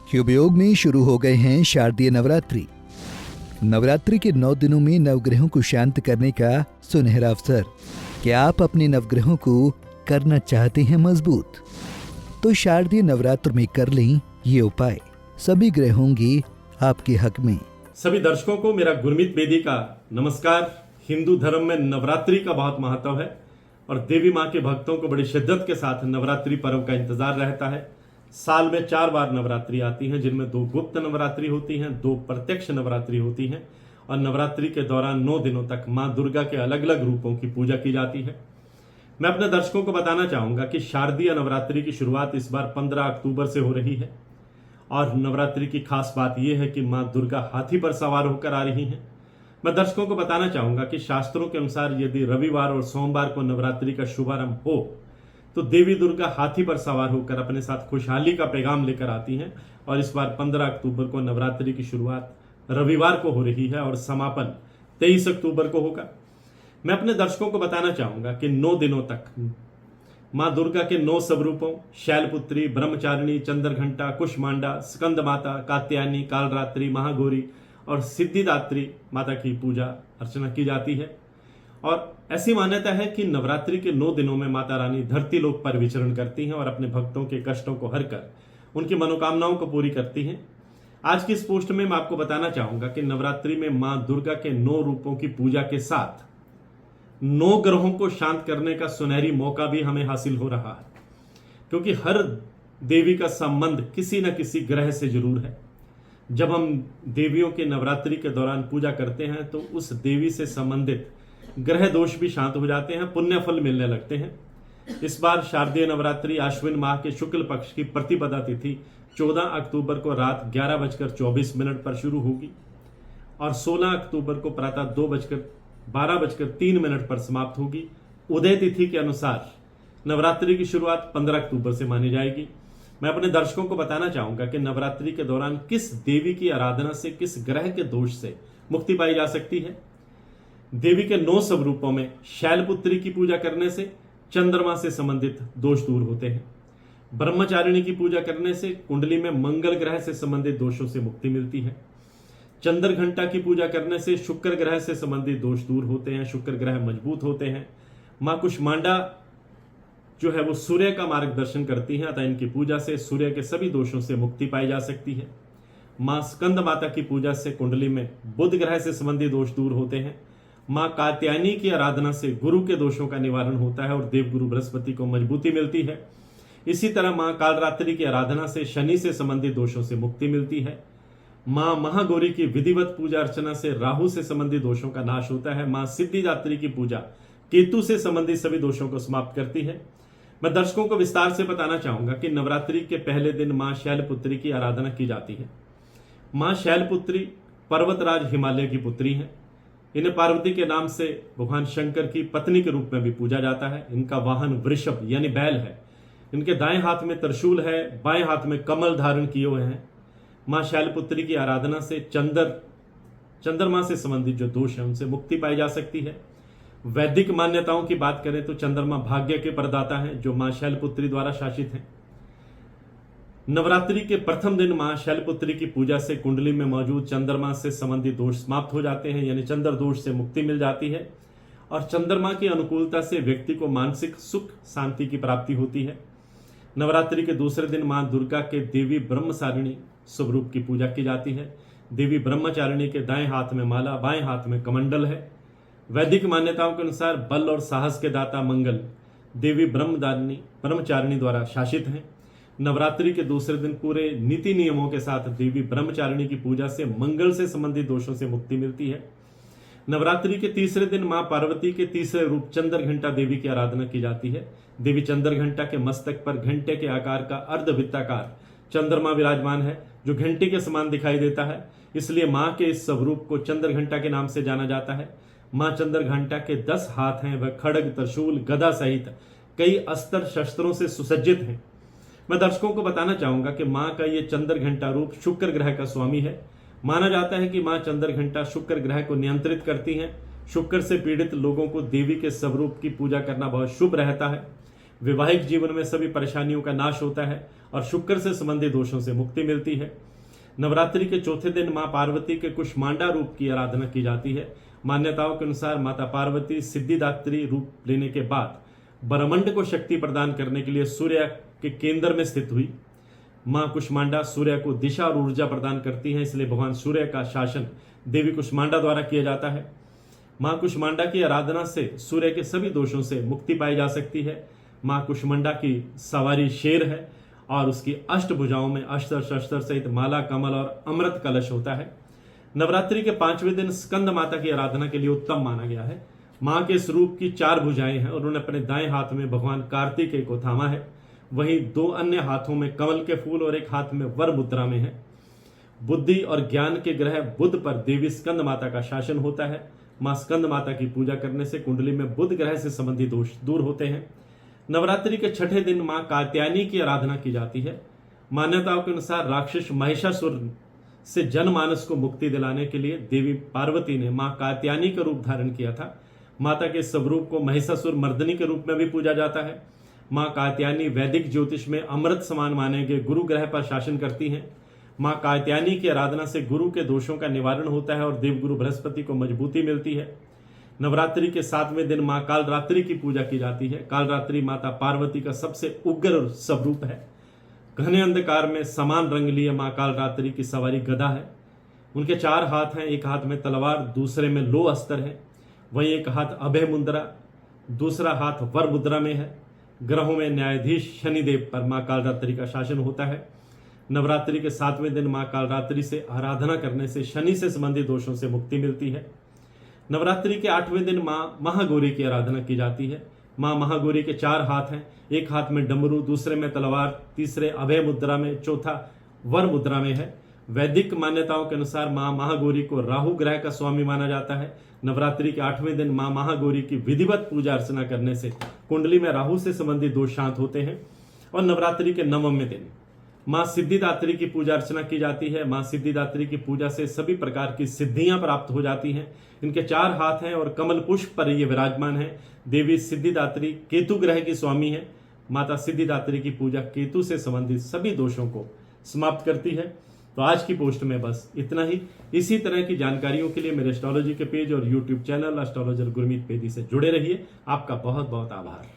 शिवयोग में शुरू हो गए हैं शारदीय नवरात्रि। नवरात्रि के 9 दिनों में नवग्रहों को शांत करने का सुनहरा अवसर। क्या आप अपने नवग्रहों को करना चाहते हैं मजबूत? तो शारदीय नवरात्र में कर लें ये उपाय, सभी ग्रह होंगे आपके हक में। सभी दर्शकों को मेरा गुरमीत बेदी का नमस्कार। हिंदू धर्म में नवरात्रि का बहुत महत्व है और देवी माँ के भक्तों को बड़ी शिद्दत के साथ नवरात्रि पर्व का इंतजार रहता है। साल में 4 बार नवरात्रि आती हैं, जिनमें 2 गुप्त नवरात्रि होती हैं, 2 प्रत्यक्ष नवरात्रि होती हैं और नवरात्रि के दौरान 9 दिनों तक माँ दुर्गा के अलग अलग रूपों की पूजा की जाती है। मैं अपने दर्शकों को बताना चाहूंगा कि शारदीय नवरात्रि की शुरुआत इस बार 15 अक्टूबर से हो रही है और नवरात्रि की खास बात यह है कि माँ दुर्गा हाथी पर सवार होकर आ रही हैं। मैं दर्शकों को बताना चाहूंगा कि शास्त्रों के अनुसार यदि रविवार और सोमवार को नवरात्रि का शुभारंभ हो तो देवी दुर्गा हाथी पर सवार होकर अपने साथ खुशहाली का पैगाम लेकर आती हैं और इस बार 15 अक्टूबर को नवरात्रि की शुरुआत रविवार को हो रही है और समापन 23 अक्टूबर को होगा। मैं अपने दर्शकों को बताना चाहूंगा कि 9 दिनों तक मां दुर्गा के 9 स्वरूपों शैलपुत्री, ब्रह्मचारिणी, चंद्रघंटा, कुष्मांडा, स्कंद माता, कात्यायनी, कालरात्रि, महागौरी और सिद्धिदात्री माता की पूजा अर्चना की जाती है। और ऐसी मान्यता है कि नवरात्रि के 9 दिनों में माता रानी धरती लोक पर विचरण करती हैं और अपने भक्तों के कष्टों को हरकर उनकी मनोकामनाओं को पूरी करती हैं। आज की इस पोस्ट में मैं आपको बताना चाहूंगा कि नवरात्रि में मां दुर्गा के 9 रूपों की पूजा के साथ 9 ग्रहों को शांत करने का सुनहरी मौका भी हमें हासिल हो रहा है, क्योंकि हर देवी का संबंध किसी न किसी ग्रह से जरूर है। जब हम देवियों के नवरात्रि के दौरान पूजा करते हैं तो उस देवी से संबंधित ग्रह दोष भी शांत हो जाते हैं, पुण्य फल मिलने लगते हैं। इस बार शारदीय नवरात्रि आश्विन माह के शुक्ल पक्ष की प्रतिपदा तिथि 14 अक्टूबर को रात 11:24 पर शुरू होगी और 16 अक्टूबर को प्रातः 12:03 पर समाप्त होगी। उदय तिथि के अनुसार नवरात्रि की शुरुआत 15 अक्टूबर से मानी जाएगी। मैं अपने दर्शकों को बताना चाहूंगा कि नवरात्रि के दौरान किस देवी की आराधना से, किस ग्रह के दोष से मुक्ति पाई जा सकती है। देवी के 9 स्वरूपों में शैलपुत्री की पूजा करने से चंद्रमा से संबंधित दोष दूर होते हैं। ब्रह्मचारिणी की पूजा करने से कुंडली में मंगल ग्रह से संबंधित दोषों से मुक्ति मिलती है। चंद्रघंटा की पूजा करने से शुक्र ग्रह से संबंधित दोष दूर होते हैं, शुक्र ग्रह मजबूत होते हैं। मां कुष्मांडा जो है वो सूर्य का मार्गदर्शन करती हैं, अतः इनकी पूजा से सूर्य के सभी दोषों से मुक्ति पाई जा सकती है। मां स्कंद माता की पूजा से कुंडली में बुध ग्रह से संबंधित दोष दूर होते हैं। मां कात्यायनी की आराधना से गुरु के दोषों का निवारण होता है और देवगुरु बृहस्पति को मजबूती मिलती है। इसी तरह मां कालरात्रि की आराधना से शनि से संबंधित दोषों से मुक्ति मिलती है। मां महागौरी की विधिवत पूजा अर्चना से राहु से संबंधित दोषों का नाश होता है। मां सिद्धिदात्री की पूजा केतु से संबंधित सभी दोषों को समाप्त करती है। मैं दर्शकों को विस्तार से बताना चाहूंगा कि नवरात्रि के पहले दिन मां शैलपुत्री की आराधना की जाती है। मां शैलपुत्री पर्वतराज हिमालय की पुत्री हैं। इन्हें पार्वती के नाम से भगवान शंकर की पत्नी के रूप में भी पूजा जाता है। इनका वाहन वृषभ यानी बैल है। इनके दाएं हाथ में त्रिशूल है, बाएं हाथ में कमल धारण किए हुए हैं। मां शैलपुत्री की आराधना से चंद्रमा से संबंधित जो दोष है उनसे मुक्ति पाई जा सकती है। वैदिक मान्यताओं की बात करें तो चंद्रमा भाग्य के प्रदाता हैं, जो मां शैलपुत्री द्वारा शासित हैं। नवरात्रि के प्रथम दिन मां शैलपुत्री की पूजा से कुंडली में मौजूद चंद्रमा से संबंधित दोष समाप्त हो जाते हैं, यानी चंद्र दोष से मुक्ति मिल जाती है और चंद्रमा की अनुकूलता से व्यक्ति को मानसिक सुख शांति की प्राप्ति होती है। नवरात्रि के दूसरे दिन मां दुर्गा के देवी ब्रह्मचारिणी स्वरूप की पूजा की जाती है। देवी ब्रह्मचारिणी के दाएं हाथ में माला, बाएं हाथ में कमंडल है। वैदिक मान्यताओं के अनुसार बल और साहस के दाता मंगल देवी ब्रह्मचारिणी द्वारा शासित हैं। नवरात्रि के दूसरे दिन पूरे नीति नियमों के साथ देवी ब्रह्मचारिणी की पूजा से मंगल से संबंधित दोषों से मुक्ति मिलती है। नवरात्रि के तीसरे दिन मां पार्वती के तीसरे रूप चंद्रघंटा देवी की आराधना की जाती है। देवी चंद्रघंटा के मस्तक पर घंटे के आकार का अर्धवृत्ताकार चंद्रमा विराजमान है, जो घंटे के समान दिखाई देता है। इसलिए मां के इस स्वरूप को चंद्रघंटा के नाम से जाना जाता है। मां चंद्रघंटा के 10 हाथ हैं, वह खड़ग, त्रिशूल, गदा सहित कई अस्त्र शस्त्रों से सुसज्जित हैं। मैं दर्शकों को बताना चाहूंगा कि मां का यह चंद्रघंटा रूप शुक्र ग्रह का स्वामी है। माना जाता है कि मां चंद्रघंटा शुक्र ग्रह को नियंत्रित करती हैं। शुक्र से पीड़ित लोगों को देवी के स्वरूप की पूजा करना बहुत शुभ रहता है। वैवाहिक जीवन में सभी परेशानियों का नाश होता है और शुक्र से संबंधित दोषों से मुक्ति मिलती है। नवरात्रि के चौथे दिन मां पार्वती के कुष्मांडा रूप की आराधना की जाती है। मान्यताओं के अनुसार माता पार्वती सिद्धिदात्री रूप लेने के बाद ब्रह्मांड को शक्ति प्रदान करने के लिए सूर्य के केंद्र में स्थित हुई। मां कुष्मांडा सूर्य को दिशा और ऊर्जा प्रदान करती हैं, इसलिए भगवान सूर्य का शासन देवी कुष्मांडा द्वारा किया जाता है। मां कुष्मांडा की आराधना से सूर्य के सभी दोषों से मुक्ति पाई जा सकती है। मां कुष्मांडा की सवारी शेर है और उसकी अष्टभुजाओं में अस्त्र शस्त्र सहित माला, कमल और अमृत कलश होता है। नवरात्रि के 5वें दिन स्कंद माता की आराधना के लिए उत्तम माना गया है। मां के स्वरूप की 4 भुजाएं हैं और उन्होंने अपने दाएं हाथ में भगवान कार्तिकेय को थामा है, वहीं 2 अन्य हाथों में कमल के फूल और एक हाथ में वर मुद्रा में है। बुद्धि और ज्ञान के ग्रह बुध पर देवी स्कंद माता का शासन होता है। मां स्कंद माता की पूजा करने से कुंडली में बुध ग्रह से संबंधित दोष दूर होते हैं। नवरात्रि के 6ठे दिन मां कात्यायनी की आराधना की जाती है। मान्यताओं के अनुसार राक्षस महिषासुर से जनमानस को मुक्ति दिलाने के लिए देवी पार्वती ने मां कात्यायनी का रूप धारण किया था। माता के स्वरूप को महिषासुर मर्दनी के रूप में भी पूजा जाता है। मां कात्यायनी वैदिक ज्योतिष में अमृत समान माने गए गुरु ग्रह पर शासन करती हैं। मां कात्यायनी की आराधना से गुरु के दोषों का निवारण होता है और देवगुरु बृहस्पति को मजबूती मिलती है। नवरात्रि के 7वें दिन मां कालरात्रि की पूजा की जाती है। कालरात्रि माता पार्वती का सबसे उग्र स्वरूप है। घने अंधकार में समान रंग लिए मां कालरात्रि की सवारी गदा है। उनके 4 हाथ हैं, एक हाथ में तलवार, दूसरे में लो अस्त्र है, वहीं एक हाथ अभय मुद्रा, दूसरा हाथ वर मुद्रा में है। ग्रहों में न्यायाधीश शनिदेव पर मां कालरात्रि का शासन होता है। नवरात्रि के 7वें दिन मां कालरात्रि से आराधना करने से शनि से संबंधित दोषों से मुक्ति मिलती है। नवरात्रि के 8वें दिन मां महागौरी की आराधना की जाती है। मां महागौरी के 4 हाथ हैं, एक हाथ में डमरू, दूसरे में तलवार, तीसरे अभय मुद्रा में, चौथा वर मुद्रा में है। वैदिक मान्यताओं के अनुसार मां महागौरी को राहु ग्रह का स्वामी माना जाता है। नवरात्रि के 8वें दिन मां महागौरी की विधिवत पूजा अर्चना करने से कुंडली में राहु से संबंधित दोष शांत होते हैं। और नवरात्रि के 9वें दिन मां सिद्धिदात्री की पूजा अर्चना की जाती है। मां सिद्धिदात्री की पूजा से सभी प्रकार की सिद्धियां प्राप्त हो जाती हैं। इनके 4 हाथ हैं और कमल पुष्प पर ये विराजमान है। देवी सिद्धिदात्री केतु ग्रह की स्वामी है। माता सिद्धिदात्री की पूजा केतु से संबंधित सभी दोषों को समाप्त करती है। तो आज की पोस्ट में बस इतना ही। इसी तरह की जानकारियों के लिए मेरे एस्ट्रोलॉजी के पेज और यूट्यूब चैनल एस्ट्रोलॉजर गुरमीत पेदी से जुड़े रहिए। आपका बहुत बहुत आभार।